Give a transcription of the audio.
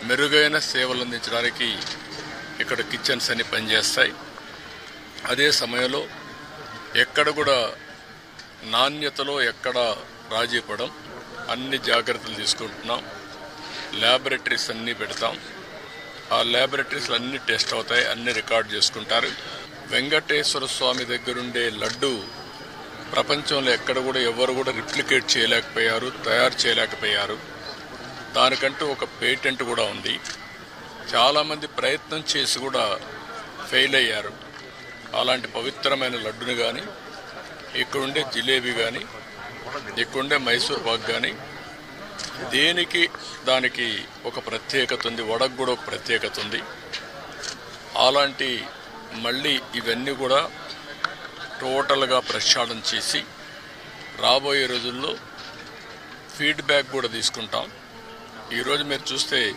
మెరుగైన సేవలు అందించడానికి ఇక్కడ కిచెన్స్ అన్ని పనిచేస్తాయి. అదే సమయంలో ఎక్కడ కూడా నాణ్యతలో ఎక్కడ రాజీ పడం, అన్ని జాగ్రత్తలు తీసుకుంటున్నాం. ల్యాబొరేటరీస్ అన్నీ పెడతాం. ఆ ల్యాబొరేటరీస్ అన్ని టెస్ట్ అవుతాయి, అన్ని రికార్డ్ చేసుకుంటారు. వెంకటేశ్వర స్వామి దగ్గరుండే లడ్డు ప్రపంచంలో ఎక్కడ కూడా ఎవరు కూడా రిప్లికేట్ చేయలేకపోయారు, తయారు చేయలేకపోయారు. దానికంటూ ఒక పేటెంట్ కూడా ఉంది. చాలామంది ప్రయత్నం చేసి కూడా ఫెయిల్ అయ్యారు. అలాంటి పవిత్రమైన లడ్డుని కానీ, ఇక్కడుండే జిలేబీ కానీ, ఇక్కడుండే మైసూర్ పాక్ కానీ దేనికి దానికి ఒక ప్రత్యేకత ఉంది. వడకు కూడా ఒక ప్రత్యేకత ఉంది. అలాంటి మళ్ళీ ఇవన్నీ కూడా టోటల్గా ప్రక్షాళన చేసి రాబోయే రోజుల్లో ఫీడ్బ్యాక్ కూడా తీసుకుంటాం. ఈరోజు మీరు చూస్తే